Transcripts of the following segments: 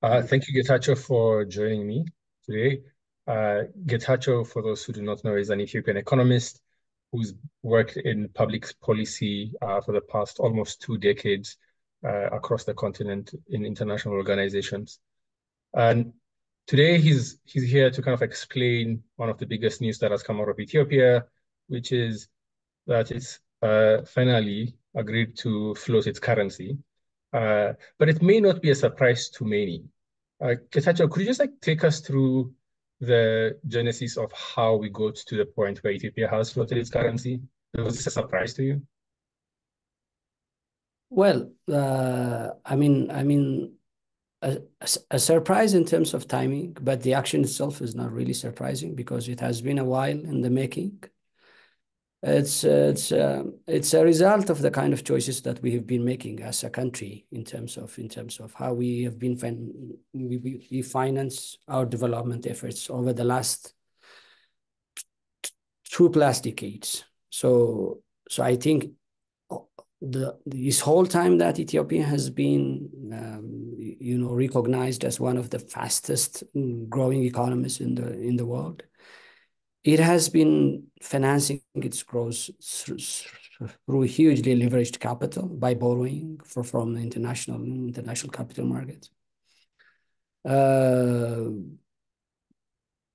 Thank you, Getachew, for joining me today. Getachew, for those who do not know, is an Ethiopian economist who's worked in public policy for the past almost 2 decades across the continent in international organizations. And today he's here to kind of explain one of the biggest news that has come out of Ethiopia, which is that it's finally agreed to float its currency. But it may not be a surprise to many. Getachew, could you just take us through the genesis of how we got to the point where Ethiopia has floated its currency? Was this a surprise to you? Well, a surprise in terms of timing, but the action itself is not really surprising because it has been a while in the making. It's a result of the kind of choices that we have been making as a country in terms of how we have been we finance our development efforts over the last 2+ decades. So I think this whole time that Ethiopia has been recognized as one of the fastest growing economies in the world, it has been financing its growth through hugely leveraged capital by borrowing from the international capital markets.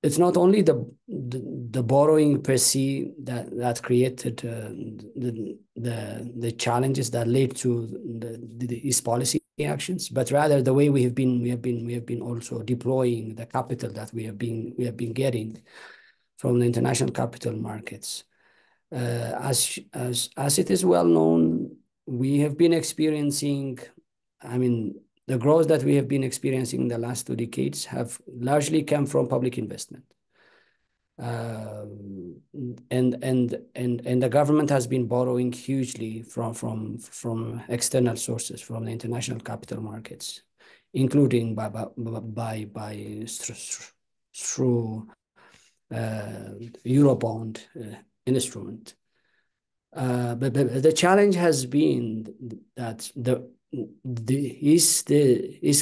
It's not only the borrowing per se that created the challenges that led to these policy actions, but rather the way we have been also deploying the capital that we have been getting from the international capital markets. As it is well known, we have been experiencing, the growth that we have been experiencing in the last 2 decades have largely come from public investment. And the government has been borrowing hugely from external sources, from the international capital markets, including through Eurobond instrument. But the challenge has been that is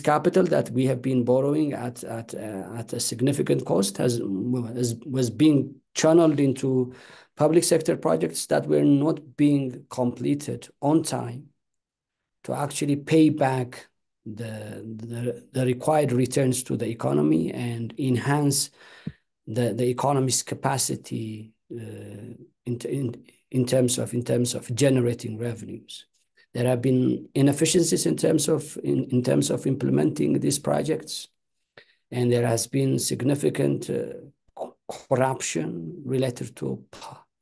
capital that we have been borrowing at a significant cost was being channeled into public sector projects that were not being completed on time to actually pay back the required returns to the economy and enhance the economy's capacity in terms of generating revenues. There have been inefficiencies in terms of implementing these projects, and there has been significant corruption related to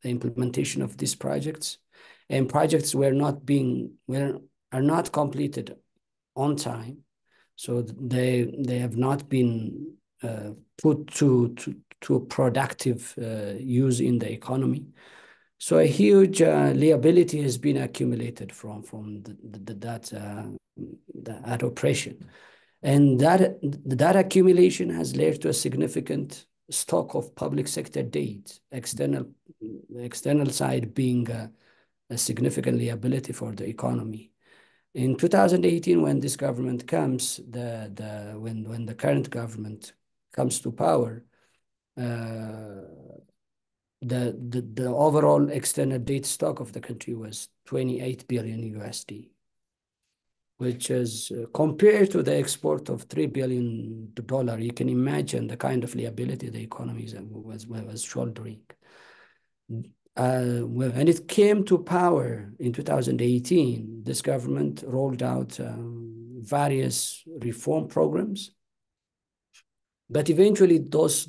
the implementation of these projects, and projects are not completed on time, so they have not been put to productive use in the economy. So a huge liability has been accumulated from that operation. And that accumulation has led to a significant stock of public sector debt, the external side being a significant liability for the economy. In 2018, when this government comes, when the current government comes to power, the overall external debt stock of the country was 28 billion USD, which is compared to the export of $3 billion, you can imagine the kind of liability the economy was shouldering. When it came to power in 2018, this government rolled out various reform programs. But eventually, those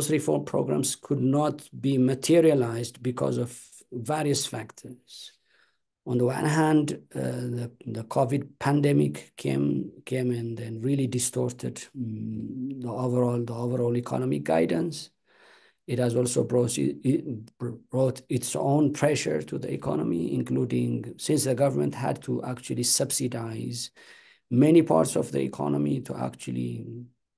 reform programs could not be materialized because of various factors. On the one hand, the COVID pandemic came and then really distorted the overall economic guidance. It has also brought its own pressure to the economy, including since the government had to actually subsidize many parts of the economy to actually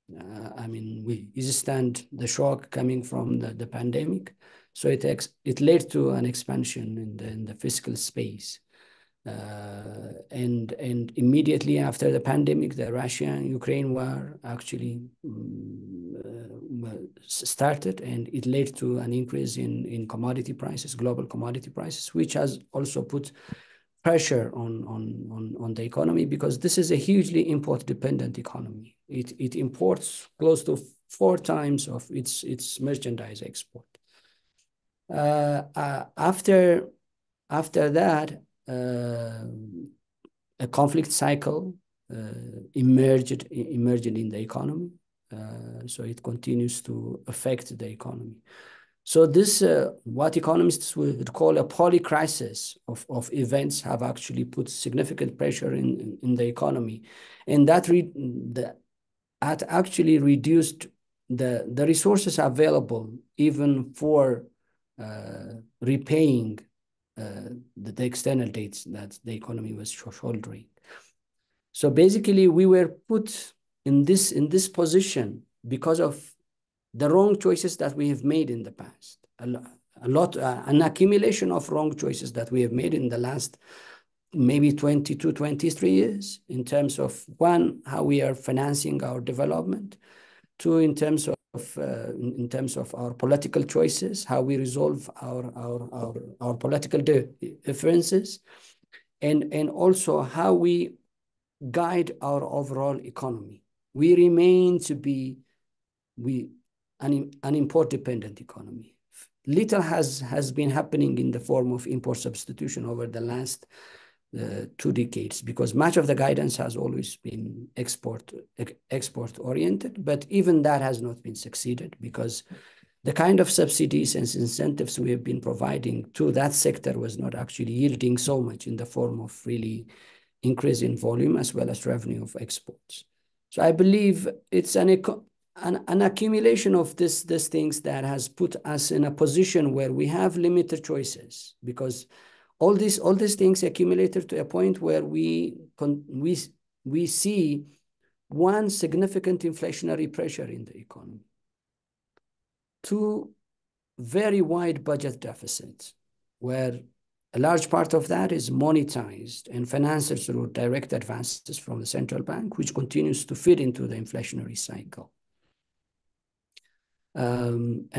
we withstand the shock coming from the pandemic. So it led to an expansion in the fiscal space. And and immediately after the pandemic, the Russia and Ukraine war actually started, and it led to an increase in commodity prices, global commodity prices, which has also put pressure on the economy, because this is a hugely import-dependent economy. It imports close to 4 times of its merchandise export. After that, a conflict cycle emerged in the economy. So it continues to affect the economy. So this, what economists would call a polycrisis of events, have actually put significant pressure in the economy. And that actually reduced the resources available even for repaying the external debts that the economy was shouldering. So basically, we were put in this position because of the wrong choices that we have made in the past. An accumulation of wrong choices that we have made in the last maybe 22, 23 years, in terms of, one, how we are financing our development; two, in terms of our political choices, how we resolve our political differences, and also how we guide our overall economy. We remain to be an import-dependent economy. Little has been happening in the form of import substitution over the last 2 decades, because much of the guidance has always been export-oriented, but even that has not been succeeded, because the kind of subsidies and incentives we have been providing to that sector was not actually yielding so much in the form of really increase in volume as well as revenue of exports. So I believe it's an accumulation of these things that has put us in a position where we have limited choices, because all these things accumulated to a point where we see one, significant inflationary pressure in the economy; two, very wide budget deficits, where a large part of that is monetized and financed through direct advances from the central bank, which continues to feed into the inflationary cycle. And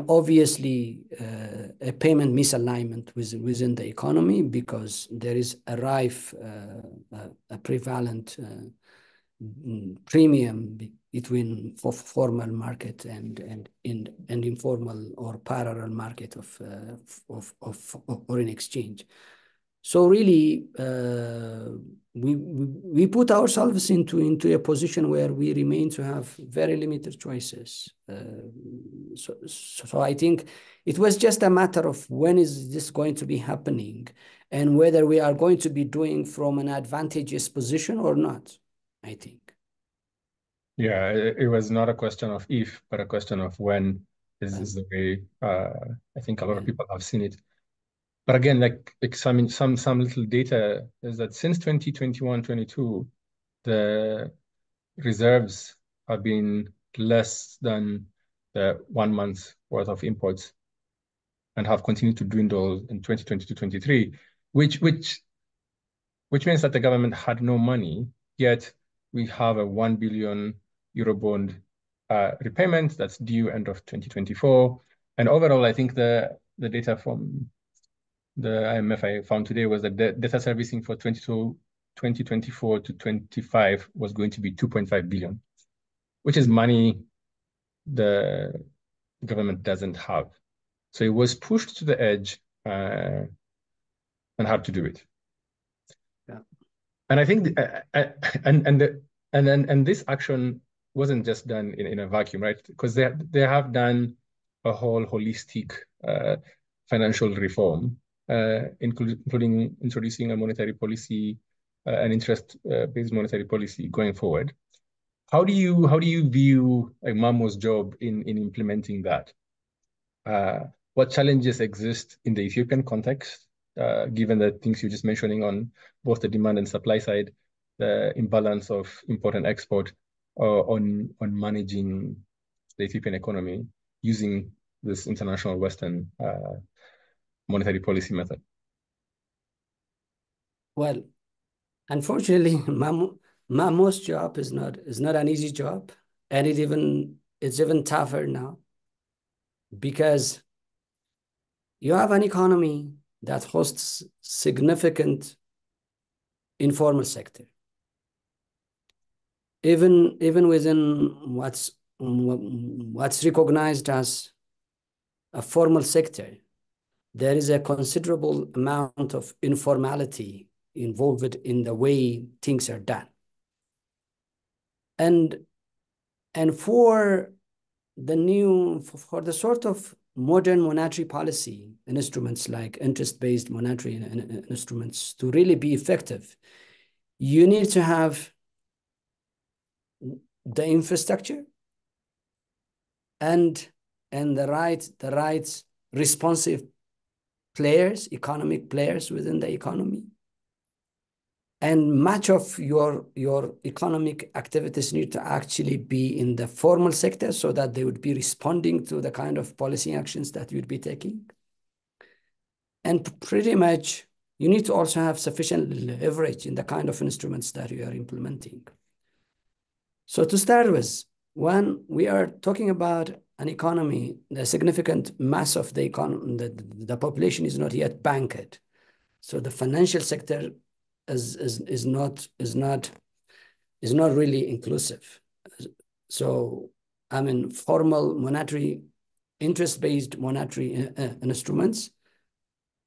obviously a payment misalignment within the economy, because there is a rife, a prevalent premium between formal market and informal or parallel market of foreign exchange. So really, we put ourselves into a position where we remain to have very limited choices. So I think it was just a matter of when is this going to be happening, and whether we are going to be doing from an advantageous position or not, I think. Yeah, it was not a question of if, but a question of when is the way I think a lot of people have seen it. But again, like some little data is that since 2021-22, the reserves have been less than the 1 month's worth of imports, and have continued to dwindle in 2022-23, which means that the government had no money, yet we have a 1 billion Eurobond repayment that's due end of 2024. And overall, I think the data from the IMF I found today was that the data servicing for 2024 to 25 was going to be 2.5 billion, which is money the government doesn't have. So it was pushed to the edge and had to do it. Yeah. And I think and this action wasn't just done in a vacuum, right? Because they have done a whole holistic financial reform, including introducing a monetary policy, an interest-based monetary policy going forward. How do you view Mamo's job in implementing that? What challenges exist in the Ethiopian context, given the things you're just mentioning on both the demand and supply side, the imbalance of import and export, on managing the Ethiopian economy using this international Western monetary policy method? Well, unfortunately, Mamo's job is not an easy job, and it's even tougher now because you have an economy that hosts significant informal sector. Even within what's recognized as a formal sector, there is a considerable amount of informality involved in the way things are done. And for the sort of modern monetary policy instruments like interest-based monetary instruments to really be effective, you need to have the infrastructure and the right responsive players, economic players within the economy. And much of your economic activities need to actually be in the formal sector so that they would be responding to the kind of policy actions that you'd be taking. And pretty much, you need to also have sufficient leverage in the kind of instruments that you are implementing. So to start with, when we are talking about an economy, the significant mass of the economy, the population is not yet banked. So the financial sector is not really inclusive. So I mean, formal monetary, interest-based monetary instruments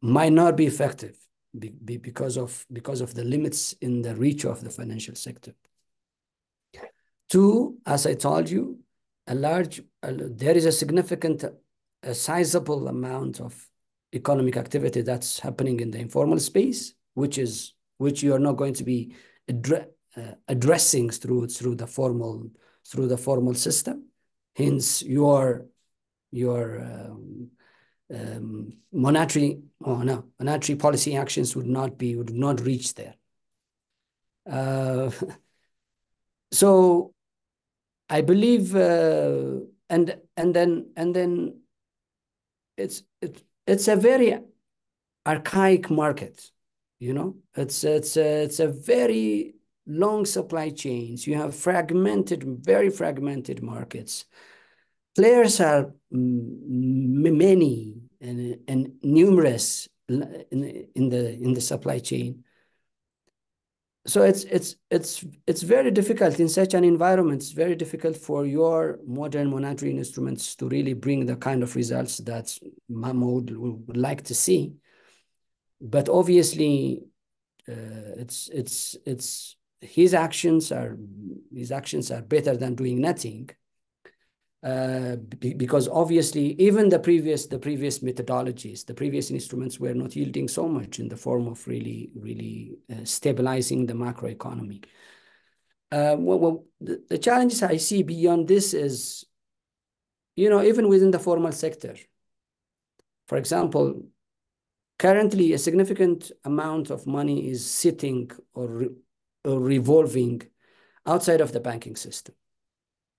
might not be effective because of the limits in the reach of the financial sector. Two, as I told you, there is a significant, sizable amount of economic activity that's happening in the informal space, which you are not going to be addressing through the formal system. Hence, your monetary policy actions would not reach there. So I believe, and then it's a very archaic market, you know. It's a very long supply chains. You have very fragmented markets. Players are many and numerous in the supply chain. So it's very difficult in such an environment. It's very difficult for your modern monetary instruments to really bring the kind of results that Mahmoud would like to see. But obviously, his actions are better than doing nothing. Because obviously, even the previous methodologies, the previous instruments were not yielding so much in the form of really stabilizing the macroeconomy. Well, the challenges I see beyond this is, you know, even within the formal sector. For example, currently a significant amount of money is sitting or revolving outside of the banking system.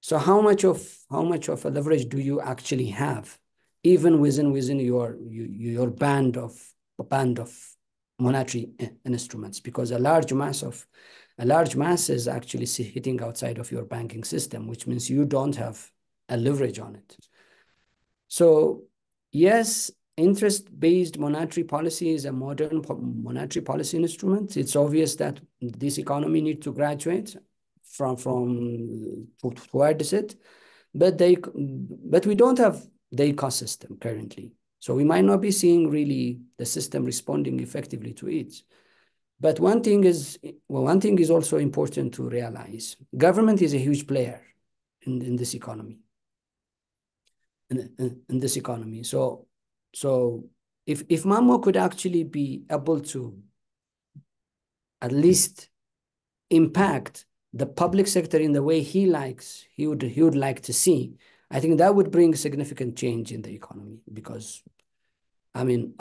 So how much of a leverage do you actually have, even within your band of monetary instruments? Because a large mass is actually sitting outside of your banking system, which means you don't have a leverage on it. So yes, interest-based monetary policy is a modern monetary policy instrument. It's obvious that this economy needs to graduate towards it, but we don't have the ecosystem currently. So we might not be seeing really the system responding effectively to it. But one thing is also important to realize. Government is a huge player in this economy. In this economy. So if Mamo could actually be able to at least impact the public sector in the way he would like to see, I think that would bring significant change in the economy. Because, I mean,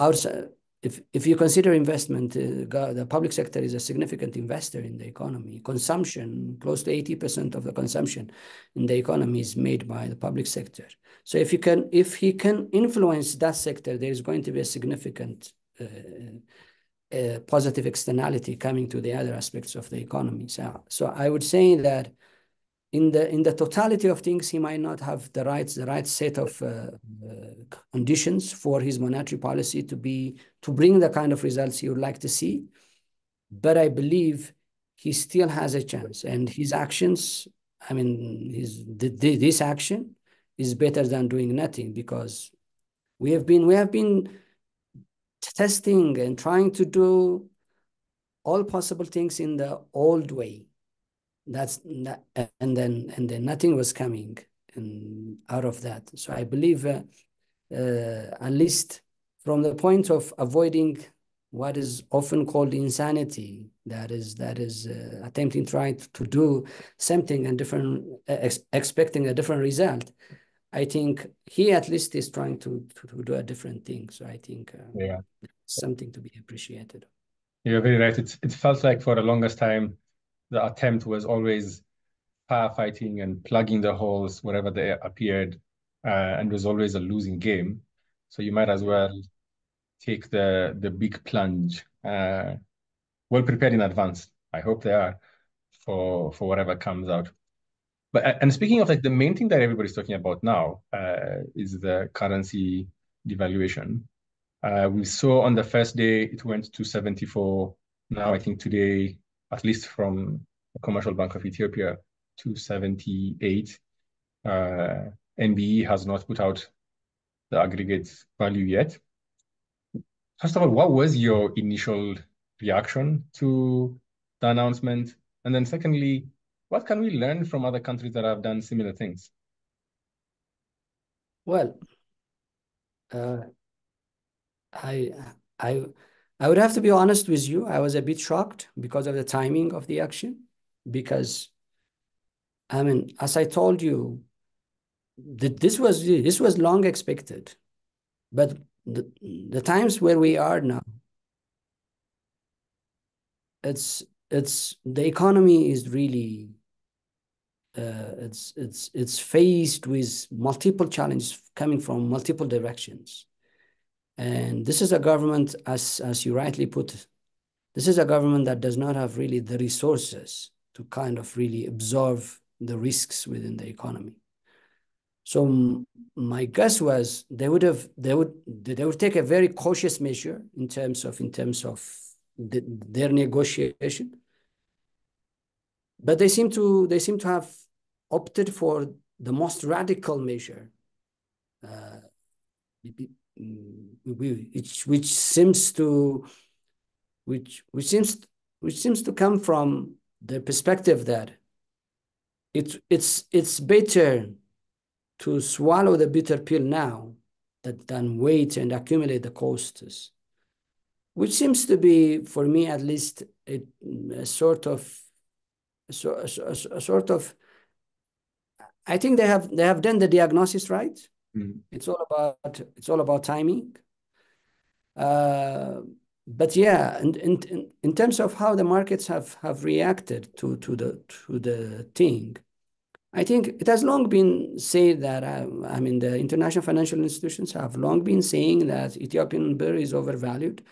if you consider investment, the public sector is a significant investor in the economy. Consumption, close to 80% of the consumption in the economy is made by the public sector. So if he can influence that sector, there is going to be a significant positive externality coming to the other aspects of the economy. So I would say that in the totality of things, he might not have the right set of conditions for his monetary policy to bring the kind of results he would like to see. But I believe he still has a chance, and his actions, I mean, this action is better than doing nothing, because we have been testing and trying to do all possible things in the old way. And then nothing was coming out of that. So I believe, at least from the point of avoiding what is often called insanity, that is attempting, trying to do something and different, expecting a different result. I think he at least is trying to do a different thing. So I think something to be appreciated. You're very right. It felt like for the longest time, the attempt was always firefighting and plugging the holes wherever they appeared, and it was always a losing game. So you might as well take the big plunge, well prepared in advance. I hope they are for whatever comes out. But and speaking of, like, the main thing that everybody's talking about now is the currency devaluation. We saw on the first day it went to 74. Now I think today, at least from the Commercial Bank of Ethiopia, to 78. NBE has not put out the aggregate value yet. First of all, what was your initial reaction to the announcement? And then secondly, what can we learn from other countries that have done similar things? Well, I would have to be honest with you. I was a bit shocked because of the timing of the action, because, I mean, as I told you, this was long expected, but the times where we are now, it's the economy is really it's faced with multiple challenges coming from multiple directions. And this is a government, as you rightly put, this is a government that does not have really the resources to kind of really absorb the risks within the economy. So my guess was they would take a very cautious measure in terms of their negotiation, but they seem to have opted for the most radical measure, which seems to come from the perspective that it's better to swallow the bitter pill now than wait and accumulate the costs, which seems to be, for me at least, a sort of. I think they have done the diagnosis right. Mm. It's all about timing. But yeah, in terms of how the markets have reacted to the thing, I think it has long been said that, I mean, the international financial institutions have long been saying that Ethiopian birr is overvalued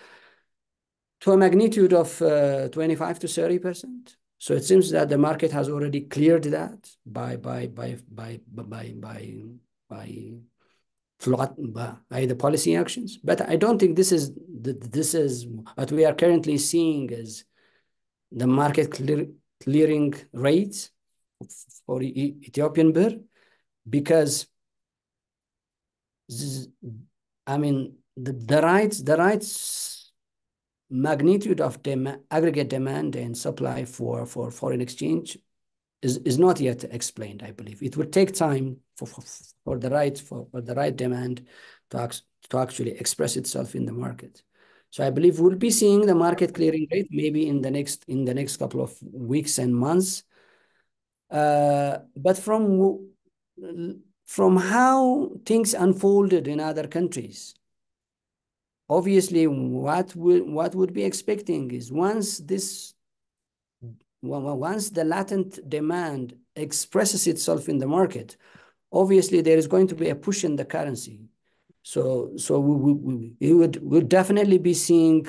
to a magnitude of 25 to 30%. So it seems that the market has already cleared that by the policy actions. But I don't think this is what we are currently seeing as the market clearing rates for Ethiopian birr, because I mean the rights magnitude of aggregate demand and supply for foreign exchange is not yet explained. I believe it would take time for the right demand to actually express itself in the market. So I believe we'll be seeing the market clearing rate maybe in the next couple of weeks and months. But from how things unfolded in other countries, obviously, what would be expecting is once the latent demand expresses itself in the market, obviously there is going to be a push in the we'll definitely be seeing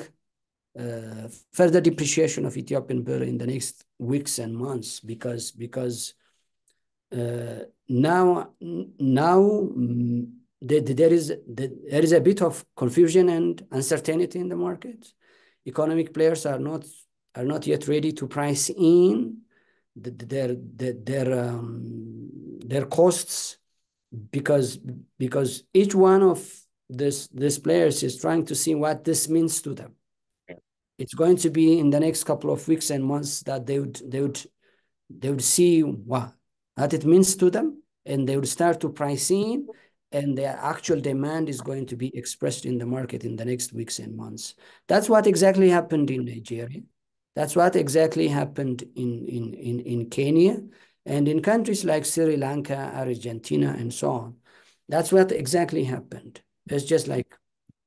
further depreciation of Ethiopian birr in the next weeks and months because now there is a bit of confusion and uncertainty in the market. Economic players are not yet ready to price in their costs because each one of these players is trying to see what this means to them. It's going to be in the next couple of weeks and months that they would see what it means to them, and they would start to price in, and their actual demand is going to be expressed in the market in the next weeks and months. That's what exactly happened in Nigeria. That's what exactly happened in Kenya and in countries like Sri Lanka, Argentina, and so on. That's what exactly happened. It's just like,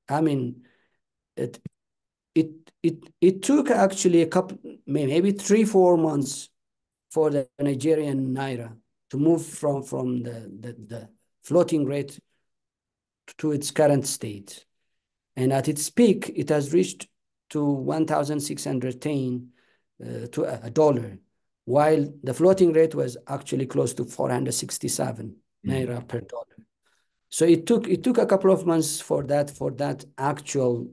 I mean, it took actually a couple, maybe 3-4 months for the Nigerian naira to move from the floating rate to its current state. And at its peak, it has reached to 1,610 to a dollar, while the floating rate was actually close to 467 naira per dollar. So it took a couple of months for that actual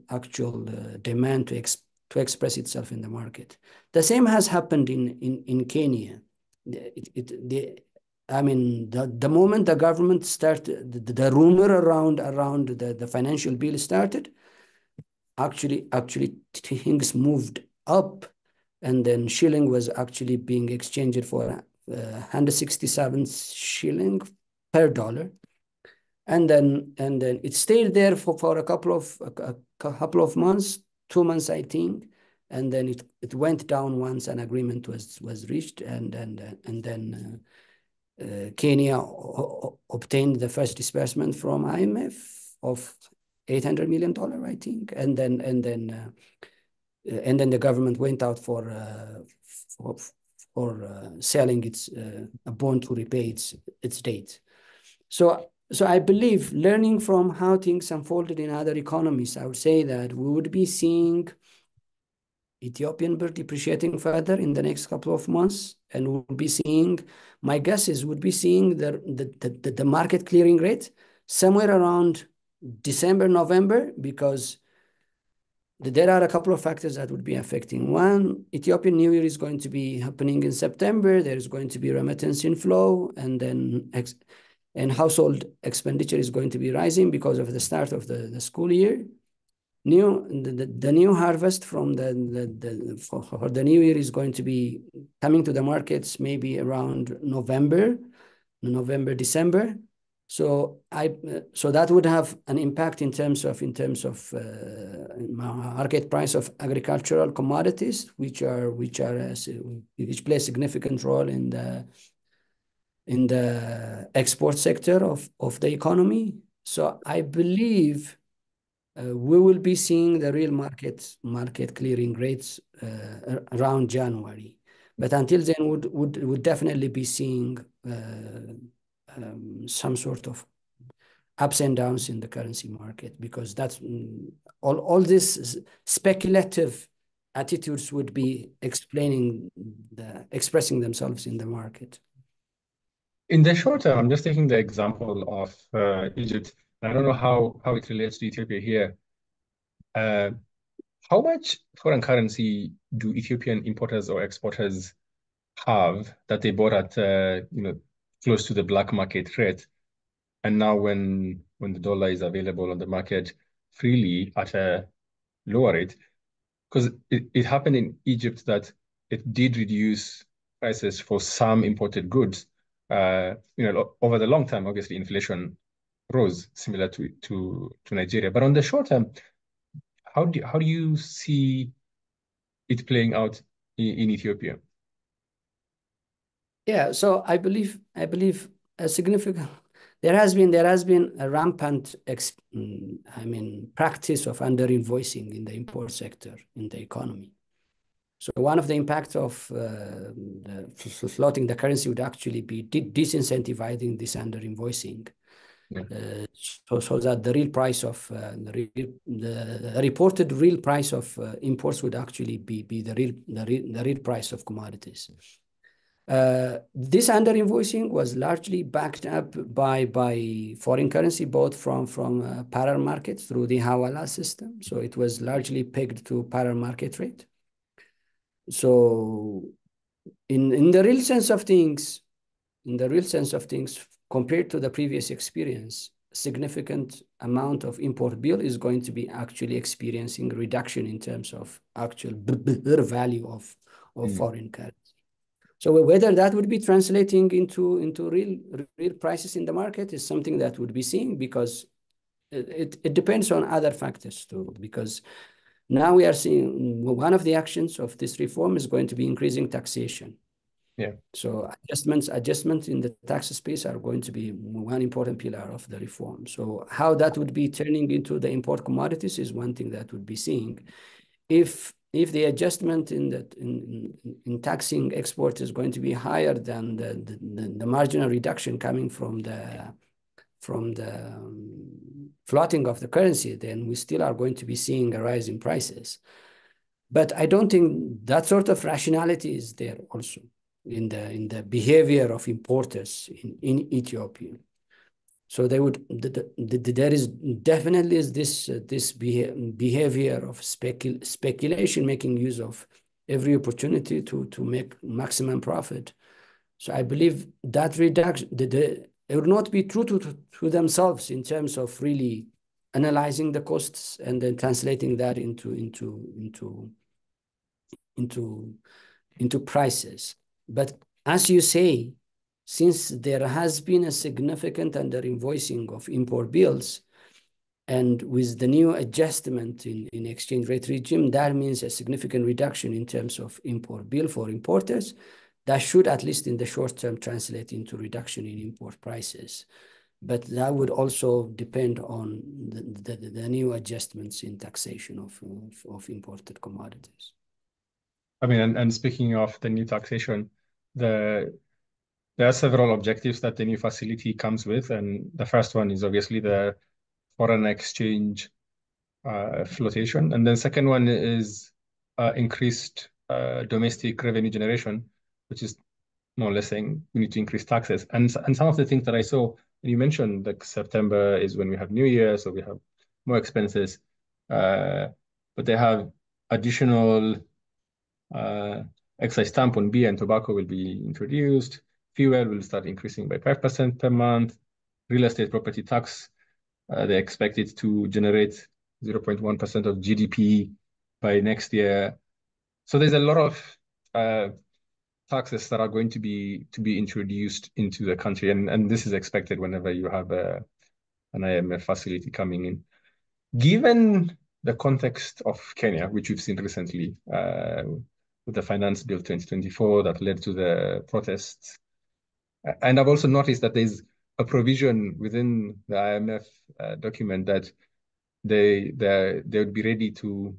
demand to express itself in the market. The same has happened in Kenya. I mean, the moment the government started, the rumor around the financial bill started, actually things moved up, and then shilling was actually being exchanged for 167 shilling per dollar. And then it stayed there for a couple of months, 2 months, I think, and then it went down once an agreement was reached, and then Kenya obtained the first disbursement from IMF of $800 million, I think, and then the government went out for selling its a bond to repay its debt. So I believe, learning from how things unfolded in other economies, I would say that we would be seeing Ethiopian birr depreciating further in the next couple of months, and we'll be seeing, my guess is, we'll be seeing the market clearing rate somewhere around December, November, because there are a couple of factors that would be affecting. One, Ethiopian New Year is going to be happening in September. There is going to be remittance inflow, and then household expenditure is going to be rising because of the start of the school year. The new harvest from for the new year is going to be coming to the markets maybe around November, December. So that would have an impact in terms of market price of agricultural commodities, which play a significant role in the export sector of the economy. So I believe we will be seeing the real market clearing rates around January. But until then, would definitely be seeing some sort of ups and downs in the currency market, because that's all this speculative attitudes would be expressing themselves in the market. In the short term, I'm just taking the example of Egypt. I don't know how it relates to Ethiopia here. How much foreign currency do Ethiopian importers or exporters have that they bought at close to the black market rate, and now when the dollar is available on the market freely at a lower rate? Because it happened in Egypt that it did reduce prices for some imported goods. Over the long term, obviously inflation rose, similar to Nigeria. But on the short term, how do you see it playing out in Ethiopia? Yeah, so I believe a significant there has been a rampant practice of under-invoicing in the import sector in the economy. So one of the impacts of floating the currency would actually be disincentivizing this under-invoicing. Yeah. So that the real price of the reported real price of imports would actually be the real price of commodities. This under invoicing was largely backed up by foreign currency, both from parallel markets through the Hawala system. So it was largely pegged to parallel market rate. So in the real sense of things, compared to the previous experience, a significant amount of import bill is going to be actually experiencing reduction in terms of actual value of foreign currency. So whether that would be translating into real prices in the market is something that would be seen, because it depends on other factors too, because now we are seeing one of the actions of this reform is going to be increasing taxation. Yeah. So adjustments in the tax space are going to be one important pillar of the reform. So how that would be turning into the import commodities is one thing that would be seeing. If the adjustment in taxing export is going to be higher than the marginal reduction coming from the floating of the currency, then we still are going to be seeing a rise in prices. But I don't think that sort of rationality is there also in the behavior of importers in Ethiopia. So there is definitely this behavior of speculation, making use of every opportunity to make maximum profit. So I believe that reduction, they will not be true to themselves in terms of really analyzing the costs and then translating that into prices. But as you say, since there has been a significant under-invoicing of import bills, and with the new adjustment in exchange rate regime, that means a significant reduction in terms of import bill for importers. That should, at least in the short term, translate into reduction in import prices. But that would also depend on the new adjustments in taxation of imported commodities. I mean, and speaking of the new taxation, there are several objectives that the new facility comes with, and the first one is obviously the foreign exchange flotation, and then second one is increased domestic revenue generation, which is more or less saying we need to increase taxes. And some of the things that I saw, and you mentioned like September is when we have New Year, so we have more expenses, but they have additional excise stamp on beer and tobacco will be introduced. Fuel will start increasing by 5% per month. Real estate property tax, they expect it to generate 0.1% of GDP by next year. So there's a lot of taxes that are going to be introduced into the country, and this is expected whenever you have an IMF facility coming in. Given the context of Kenya, which we've seen recently with the Finance Bill 2024 that led to the protests, and I've also noticed that there's a provision within the IMF document that they would be ready to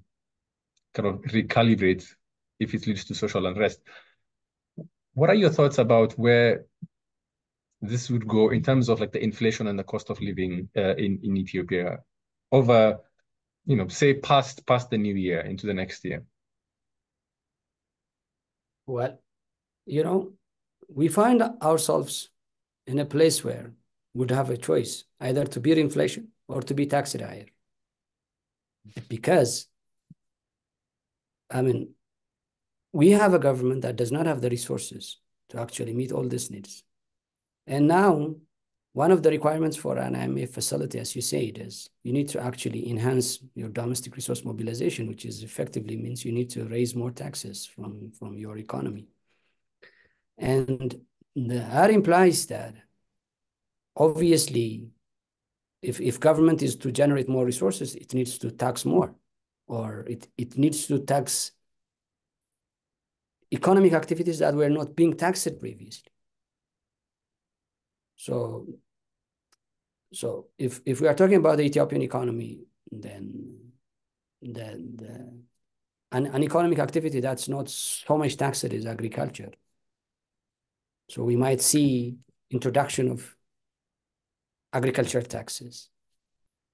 kind of recalibrate if it leads to social unrest. What are your thoughts about where this would go in terms of like the inflation and the cost of living in Ethiopia over, say past the new year into the next year? Well, we find ourselves in a place where we'd have a choice either to beat inflation or to be taxed higher. Because, I mean, we have a government that does not have the resources to actually meet all these needs. And now, one of the requirements for an IMF facility, as you said, is you need to actually enhance your domestic resource mobilization, which is effectively means you need to raise more taxes from your economy. And that implies that, obviously, if government is to generate more resources, it needs to tax more, or it needs to tax economic activities that were not being taxed previously. So if we are talking about the Ethiopian economy, then an economic activity that's not so much taxed is agriculture. So we might see introduction of agriculture taxes,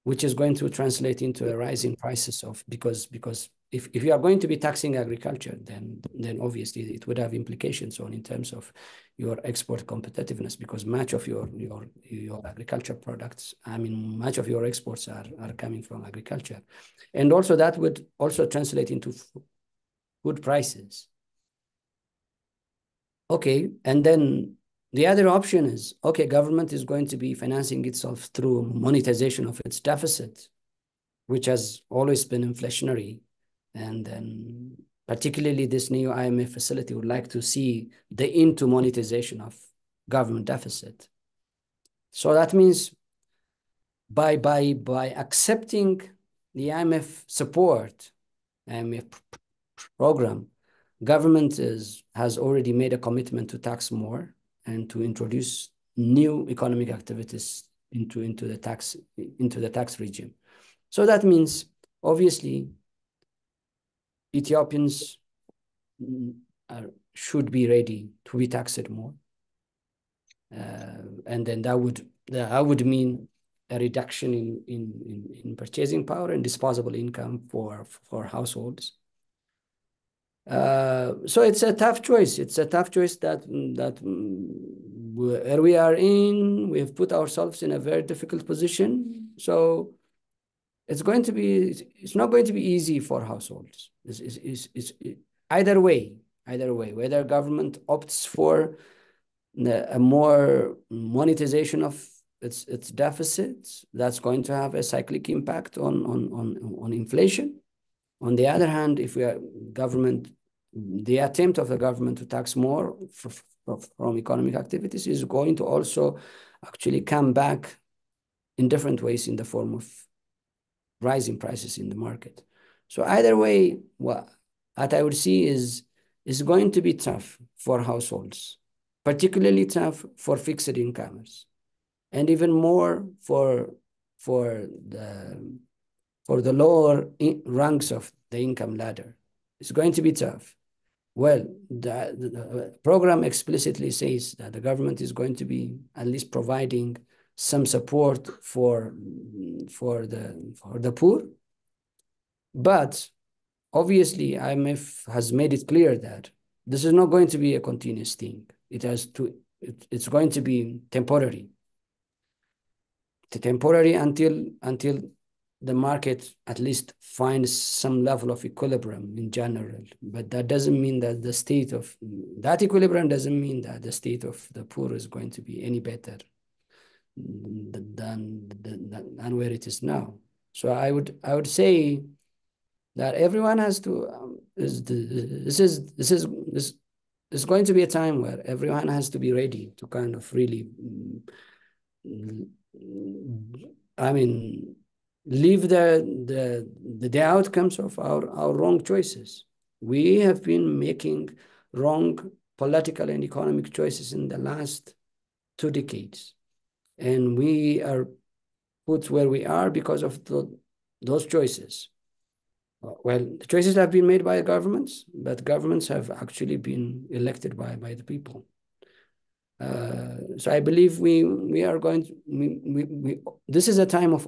which is going to translate into a rise in prices of, because if you are going to be taxing agriculture, then obviously it would have implications on in terms of your export competitiveness, because much of your agriculture products, I mean, much of your exports are coming from agriculture. And also that would also translate into food prices. Okay, and then the other option is, okay, government is going to be financing itself through monetization of its deficit, which has always been inflationary. And then particularly this new IMF facility would like to see the into monetization of government deficit. So that means by accepting the IMF support, IMF program, government has already made a commitment to tax more and to introduce new economic activities into the tax regime. So that means obviously Ethiopians should be ready to be taxed more, and then that would mean a reduction in purchasing power and disposable income for households. So it's a tough choice. It's a tough choice that where we are in, we've put ourselves in a very difficult position. So it's not going to be easy for households. It's either way, whether government opts for a more monetization of its deficits, that's going to have a cyclic impact on inflation. On the other hand, if the attempt of the government to tax more from economic activities is going to also actually come back in different ways in the form of rising prices in the market. So either way, what I would see is going to be tough for households, particularly tough for fixed incomers, and even more for the lower ranks of the income ladder. It's going to be tough. Well, the program explicitly says that the government is going to be at least providing some support for the poor. But obviously, IMF has made it clear that this is not going to be a continuous thing. It's going to be temporary. Temporary until the market at least finds some level of equilibrium in general. But that doesn't mean that that equilibrium doesn't mean that the state of the poor is going to be any better than where it is now. So I would say that everyone has to this is going to be a time where everyone has to be ready to kind of really leave the outcomes of our wrong choices. We have been making wrong political and economic choices in the last 2 decades. And we are put where we are because of those choices. Well, the choices have been made by governments, but governments have actually been elected by the people. So I believe we are going to, this is a time of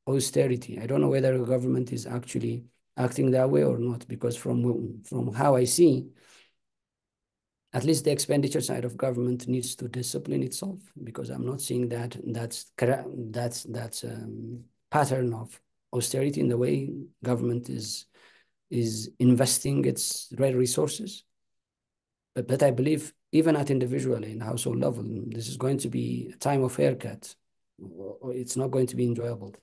austerity. I don't know whether the government is actually acting that way or not, because from how I see, at least the expenditure side of government needs to discipline itself, because I'm not seeing that's pattern of austerity in the way government is investing its resources. But I believe even at individual and household level, this is going to be a time of haircut. It's not going to be enjoyable.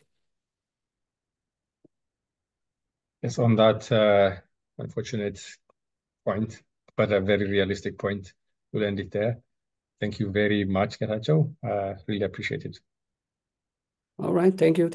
Yes, on that unfortunate point, but a very realistic point, we'll end it there. Thank you very much, Getachew. Really appreciate it. All right. Thank you.